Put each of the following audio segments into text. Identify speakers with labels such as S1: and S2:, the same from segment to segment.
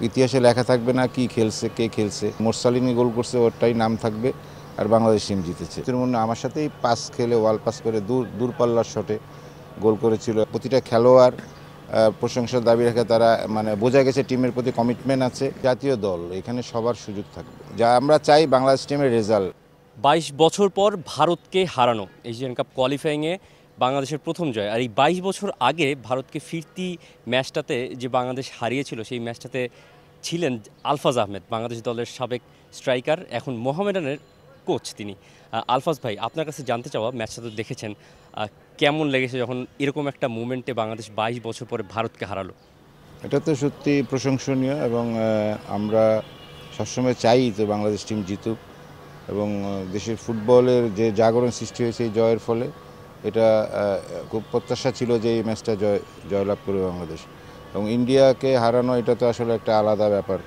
S1: ইতিহাসে লেখা থাকবে না কি খেলছে, কে খেলছে। মোরসালিনী গোল করছে, ওরটাই নাম থাকবে। আর বাংলাদেশ টিম জিতেছে। আমার সাথেই পাস খেলে ওয়াল পাস করে দূরপাল্লার শটে গোল করেছিল। প্রতিটা খেলোয়াড় প্রশংসার দাবি রাখে, তারা বোঝা গেছে টিমের প্রতি কমিটমেন্ট আছে। জাতীয় দল এখানে সবার সুযোগ থাকবে, যা আমরা চাই বাংলাদেশ টিমের রেজাল্ট।
S2: ২২ বছর পর ভারতকে হারানো এশিয়ান কাপ কোয়ালিফাইংয়ে বাংলাদেশের প্রথম জয়। আর এই ২২ বছর আগে ভারতকে ফিরতি ম্যাচটাতে যে বাংলাদেশ হারিয়েছিল, সেই ম্যাচটাতে ছিলেন আলফাজ আহমেদ, বাংলাদেশ দলের সাবেক স্ট্রাইকার, এখন মোহামেডানের কোচ তিনি। আলফাজ ভাই, আপনার কাছে জানতে চাওয়া, ম্যাচটা তো দেখেছেন, কেমন লেগেছে যখন এরকম একটা মুভমেন্টে বাংলাদেশ ২২ বছর পরে ভারতকে হারালো?
S1: এটা তো সত্যি প্রশংসনীয় এবং আমরা সবসময় চাই তো বাংলাদেশ টিম জিতুক এবং দেশের ফুটবলের যে জাগরণ সৃষ্টি হয়েছে এই জয়ের ফলে, এটা খুব প্রত্যাশা ছিল যে এই ম্যাচটা জয়লাভ করবে বাংলাদেশ। এবং ইন্ডিয়াকে হারানো এটা তো আসলে একটা আলাদা ব্যাপার,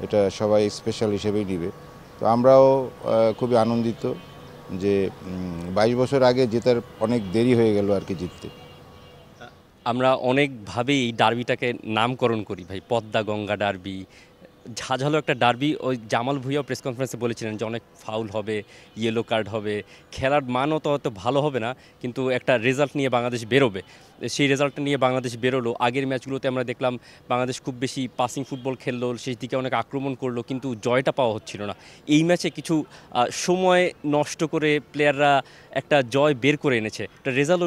S1: এটা সবাই স্পেশাল হিসেবেই নিবে। তো আমরাও খুবই আনন্দিত যে ২২ বছর আগে জেতার অনেক দেরি হয়ে গেল আর কি জিততে।
S2: আমরা অনেকভাবেই এই ডার্বিটাকে নামকরণ করি ভাই, পদ্মা গঙ্গা ডার্বি, ঝাঝালো একটা ডার্বি। ওই জামাল ভুঁইয়াও প্রেস কনফারেন্সে বলেছিলেন যে অনেক ফাউল হবে, ইয়েলো কার্ড হবে, খেলার মানও তো হয়তো ভালো হবে না, কিন্তু একটা রেজাল্ট নিয়ে বাংলাদেশ বেরোবে। সেই রেজাল্টটা নিয়ে বাংলাদেশ বেরোলো। আগের ম্যাচগুলোতে আমরা দেখলাম বাংলাদেশ খুব বেশি পাসিং ফুটবল খেললো, শেষ দিকে অনেক আক্রমণ করলো, কিন্তু জয়টা পাওয়া হচ্ছিল না। এই ম্যাচে কিছু সময় নষ্ট করে প্লেয়াররা একটা জয় বের করে এনেছে, একটা রেজাল্ট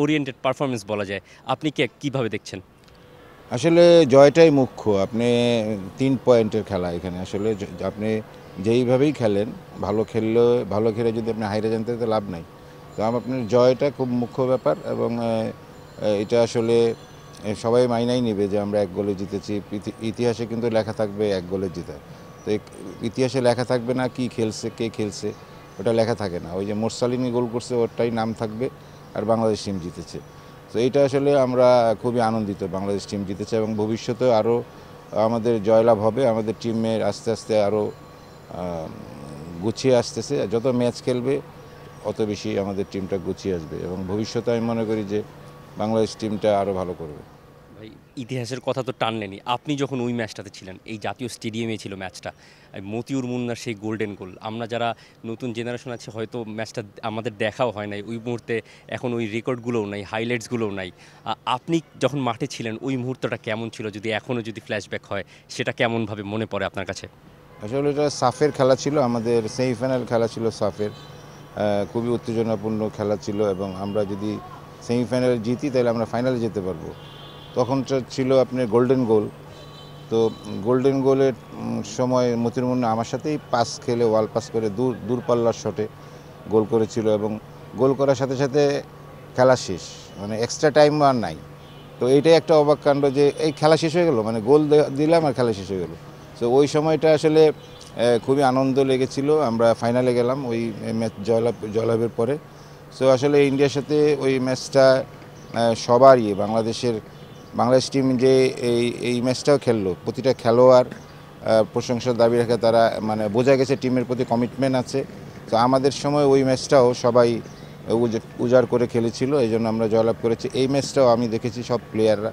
S2: ওরিয়েন্টেড পারফরমেন্স বলা যায়। আপনি কীভাবে দেখছেন?
S1: আসলে জয়টাই মুখ্য। আপনি ৩ পয়েন্টের খেলা এখানে। আসলে আপনি যেইভাবেই খেলেন, ভালো খেলে যদি আপনি হাইরে যান তাতে লাভ নাই। তো আপনার জয়টা খুব মুখ্য ব্যাপার এবং এটা আসলে সবাই মাইনাই নেবে যে আমরা ১ গোলে জিতেছি। ইতিহাসে কিন্তু লেখা থাকবে ১ গোলে জেতা। তো ইতিহাসে লেখা থাকবে না কি খেলছে, কে খেলছে, ওটা লেখা থাকে না। ওই যে মোরসালিনী গোল করছে, ওরটাই নাম থাকবে। আর বাংলাদেশ টিম জিতেছে। তো এইটা আসলে আমরা খুবই আনন্দিত বাংলাদেশ টিম জিতেছে এবং ভবিষ্যতে আরও আমাদের জয়লাভ হবে। আমাদের টিমের আস্তে আস্তে আরও গুছিয়ে আসতেছে। যত ম্যাচ খেলবে অত বেশি আমাদের টিমটা গুছিয়ে আসবে এবং ভবিষ্যতে আমি মনে করি যে বাংলাদেশ টিমটা আরও ভালো করবে।
S2: ভাই, ইতিহাসের কথা তো টানলেনি। আপনি যখন ওই ম্যাচটাতে ছিলেন, এই জাতীয় স্টেডিয়ামে ছিল ম্যাচটা, মতিউর মুন্নার সেই গোল্ডেন গোল, আমরা যারা নতুন জেনারেশন আছে হয়তো ম্যাচটা আমাদের দেখাও হয় নাই ওই মুহূর্তে, এখন ওই রেকর্ডগুলোও নাই, হাইলাইটসগুলোও নাই। আপনি যখন মাঠে ছিলেন ওই মুহূর্তটা কেমন ছিল? যদি এখনও ফ্ল্যাশব্যাক হয়, সেটা কেমনভাবে মনে পড়ে আপনার কাছে?
S1: আসলে এটা সাফের খেলা ছিল, আমাদের সেমিফাইনাল খেলা ছিল সাফের। খুবই উত্তেজনাপূর্ণ খেলা ছিল এবং আমরা যদি সেমিফাইনালে জিতি তাহলে আমরা ফাইনালে যেতে পারবো। তখনটা ছিল আপনার গোল্ডেন গোল। তো গোল্ডেন গোলের সময় মতিউর মুন্না আমার সাথেই পাস খেলে ওয়াল পাস করে দূরপাল্লার শটে গোল করেছিল এবং গোল করার সাথে সাথে খেলা শেষ, এক্সট্রা টাইম আর নাই। তো এইটাই একটা অবাক কাণ্ড যে এই খেলা শেষ হয়ে গেল, গোল দিলাম আর খেলা শেষ হয়ে গেল। তো ওই সময়টা আসলে খুবই আনন্দ লেগেছিল। আমরা ফাইনালে গেলাম ওই ম্যাচ জয়লাভের পরে। সো আসলে ইন্ডিয়ার সাথে ওই ম্যাচটা সবারই বাংলাদেশ টিম যে এই ম্যাচটাও খেললো, প্রতিটা খেলোয়াড় প্রশংসার দাবি রাখে, তারা বোঝা গেছে টিমের প্রতি কমিটমেন্ট আছে। তো আমাদের সময় ওই ম্যাচটাও সবাই উজাড় করে খেলেছিল, এই জন্য আমরা জয়লাভ করেছি। এই ম্যাচটাও আমি দেখেছি সব প্লেয়াররা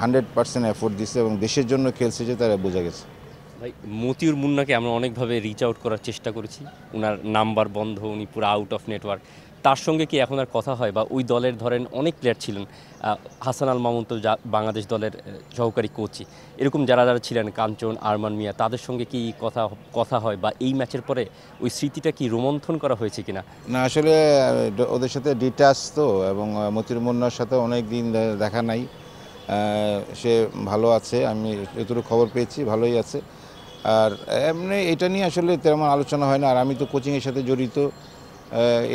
S1: 100% এফোর্ট দিচ্ছে এবং দেশের জন্য খেলছে, যে তারা বোঝা গেছে।
S2: ভাই, মতিউর মুন্নাকে আমরা অনেকভাবে রিচ আউট করার চেষ্টা করেছি, ওনার নাম্বার বন্ধ, উনি পুরো আউট অফ নেটওয়ার্ক। তার সঙ্গে কি এখন আর কথা হয়? বা ওই দলের ধরেন অনেক প্লেয়ার ছিলেন, হাসান আল মামুন তো বাংলাদেশ দলের সহকারী কোচই, এরকম যারা যারা ছিলেন, কাঞ্চন, আরমান মিয়া, তাদের সঙ্গে কি কথা হয়? বা এই ম্যাচের পরে ওই স্মৃতিটা কি রোমন্থন করা হয়েছে কিনা?
S1: না, আসলে ওদের সাথে ডিটাচ তো, এবং মতিউর মুন্নার সাথে অনেক দিন দেখা নাই। সে ভালো আছে, আমি যতটুকু খবর পেয়েছি ভালোই আছে। আর এমনি এটা নিয়ে আসলে তেমন আলোচনা হয় না, আর আমি তো কোচিংয়ের সাথে জড়িত,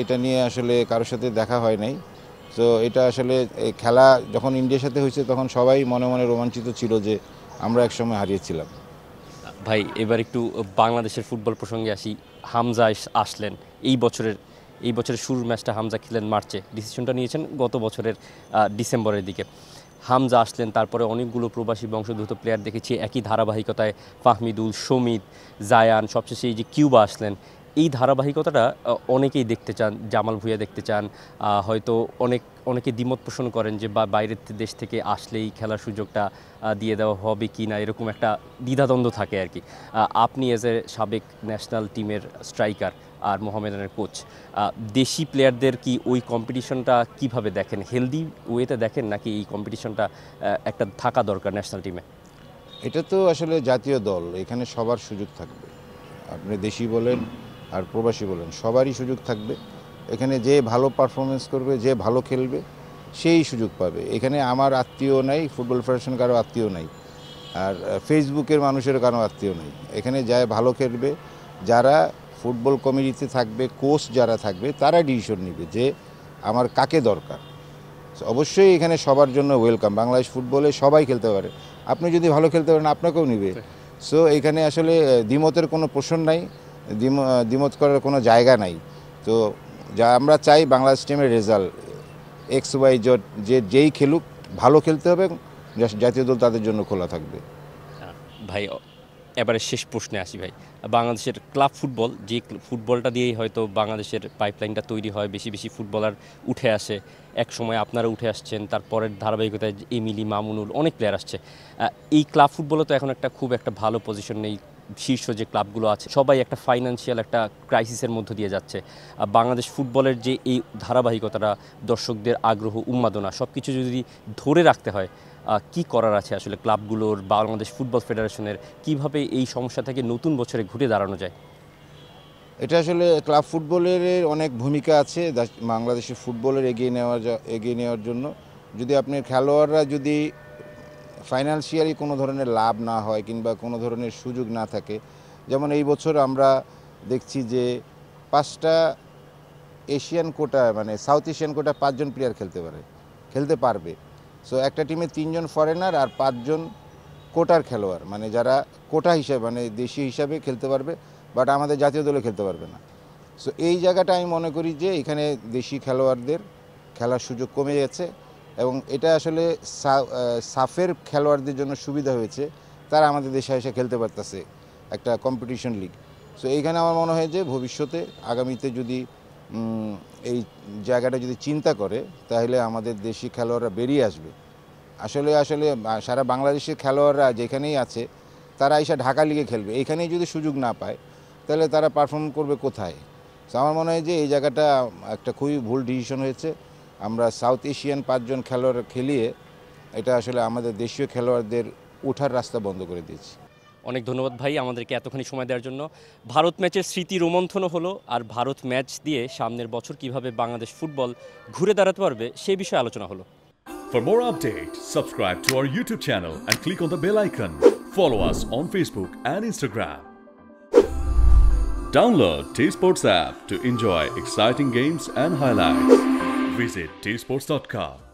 S1: এটা নিয়ে আসলে কারোর সাথে দেখা হয় নাই। তো এটা আসলে খেলা যখন ইন্ডিয়ার সাথে হয়েছে তখন সবাই মনে মনে রোমাঞ্চিত ছিল যে আমরা একসময় হারিয়েছিলাম।
S2: ভাই, এবার একটু বাংলাদেশের ফুটবল প্রসঙ্গে আসি। হামজা আসলেন এই বছরের শুরুর ম্যাচটা হামজা খেলেন মার্চে, ডিসিশনটা নিয়েছেন গত বছরের ডিসেম্বরের দিকে। হামজা আসলেন, তারপরে অনেকগুলো প্রবাসী বংশোদ্ভূত প্লেয়ার দেখেছি একই ধারাবাহিকতায়, ফাহমিদুল, সমিত, জায়ান, সবশেষে এই যে কিউবা আসলেন। এই ধারাবাহিকতাটা অনেকেই দেখতে চান, জামাল ভুঁইয়া দেখতে চান, হয়তো অনেকে দ্বিমত পোষণ করেন যে বাইরের দেশ থেকে আসলেই খেলার সুযোগটা দিয়ে দেওয়া হবে কি না, এরকম একটা দ্বিধাদ্বন্দ্ব থাকে আর কি। আপনি এজ এ সাবেক ন্যাশনাল টিমের স্ট্রাইকার আর মোহামেডানের কোচ, দেশি প্লেয়ারদের কি ওই কম্পিটিশনটা কিভাবে দেখেন? হেলদি ওয়েতে দেখেন নাকি এই কম্পিটিশনটা একটা থাকা দরকার ন্যাশনাল টিমে?
S1: এটা তো আসলে জাতীয় দল, এখানে সবার সুযোগ থাকবে। আপনি দেশি বলেন আর প্রবাসী বলেন, সবারই সুযোগ থাকবে। এখানে যে ভালো পারফরমেন্স করবে, যে ভালো খেলবে, সেই সুযোগ পাবে। এখানে আমার আত্মীয় নাই, ফুটবল ফেডারেশন কারো আত্মীয় নাই, আর ফেসবুকের মানুষের কারো আত্মীয় নাই। এখানে যায় ভালো খেলবে, যারা ফুটবল কমিটিতে থাকবে, কোচ যারা থাকবে, তারা ডিসিশন নেবে যে আমার কাকে দরকার। অবশ্যই এখানে সবার জন্য ওয়েলকাম। বাংলাদেশ ফুটবলে সবাই খেলতে পারে, আপনি যদি ভালো খেলতে পারেন আপনাকেও নিবে। সো এখানে আসলে দ্বিমতের কোনো প্রশ্ন নাই, দ্বিমত করার কোনো জায়গা নাই। তো যা আমরা চাই বাংলাদেশ টিমের রেজাল্ট XY যেই খেলুক ভালো খেলতে হবে, জাতীয় দল তাদের জন্য খোলা থাকবে।
S2: ভাই এবারে শেষ প্রশ্নে আসি ভাই, বাংলাদেশের ক্লাব ফুটবল, যে ফুটবলটা দিয়েই হয়তো বাংলাদেশের পাইপলাইনটা তৈরি হয়, বেশি বেশি ফুটবলার উঠে আসে, এক সময় আপনারা উঠে আসছেন, তারপরের ধারাবাহিকতায় এমিলি, মামুনুল, অনেক প্লেয়ার আসছে। এই ক্লাব ফুটবলে তো এখন খুব একটা ভালো পজিশন নেই। শীর্ষ যে ক্লাবগুলো আছে সবাই একটা ফাইন্যান্সিয়াল একটা ক্রাইসিসের মধ্য দিয়ে যাচ্ছে। বাংলাদেশ ফুটবলের যে এই ধারাবাহিকতাটা, দর্শকদের আগ্রহ, উন্মাদনা, সব কিছু যদি ধরে রাখতে হয়, কি করার আছে আসলে ক্লাবগুলোর, বাংলাদেশ ফুটবল ফেডারেশনের, কিভাবে এই সমস্যা থেকে নতুন বছরে ঘুরে দাঁড়ানো যায়?
S1: এটা আসলে ক্লাব ফুটবলের অনেক ভূমিকা আছে বাংলাদেশের ফুটবলের এগিয়ে নেওয়ার জন্য। যদি আপনার খেলোয়াড়রা যদি ফাইন্যান্সিয়ালি কোনো ধরনের লাভ না হয় কিংবা কোনো ধরনের সুযোগ না থাকে, যেমন এই বছর আমরা দেখছি যে 5টা এশিয়ান কোটা, মানে সাউথ এশিয়ান কোটা 5 জন প্লেয়ার খেলতে পারবে। সো একটা টিমে 3 জন ফরেনার আর 5 জন কোটার খেলোয়াড়, মানে যারা কোটা হিসাবে, মানে দেশি হিসাবে খেলতে পারবে, বাট আমাদের জাতীয় দলে খেলতে পারবে না। সো এই জায়গাটা আমি মনে করি যে এখানে দেশি খেলোয়াড়দের খেলার সুযোগ কমে গেছে, এবং এটা আসলে সাফের খেলোয়াড়দের জন্য সুবিধা হয়েছে, তারা আমাদের দেশে এসে খেলতে পারতেছে একটা কম্পিটিশন লিগ। সো এইখানে আমার মনে হয় যে ভবিষ্যতে আগামীতে যদি এই জায়গাটা যদি চিন্তা করে, তাহলে আমাদের দেশি খেলোয়াড়রা বেরিয়ে আসবে। আসলে সারা বাংলাদেশের খেলোয়াড়রা যেখানেই আছে, তারা এসে ঢাকা লিগে খেলবে। এখানেই যদি সুযোগ না পায়, তাহলে তারা পারফর্ম করবে কোথায়? তো আমার মনে হয় যে এই জায়গাটা একটা খুবই ভুল ডিসিশন হয়েছে। আমরা সাউথ এশিয়ান 5 জন খেলোয়াড় খেলিয়ে এটা আসলে আমাদের দেশীয় খেলোয়াড়দের ওঠার রাস্তা বন্ধ করে দিয়েছি।
S2: অনেক ধন্যবাদ ভাই আমাদেরকে এতখানি সময় দেওয়ার জন্য। ভারত ম্যাচের স্মৃতি রোমন্থনও হলো, আর ভারত ম্যাচ দিয়ে সামনের বছর কিভাবে বাংলাদেশ ফুটবল ঘুরে দাঁড়াতে পারবে সেই বিষয়ে আলোচনা হলো।
S3: For more updates, subscribe to our YouTube channel and click on the bell icon. Follow us on Facebook and Instagram. Download T-Sports app to enjoy exciting games and highlights. Visit tsports.com.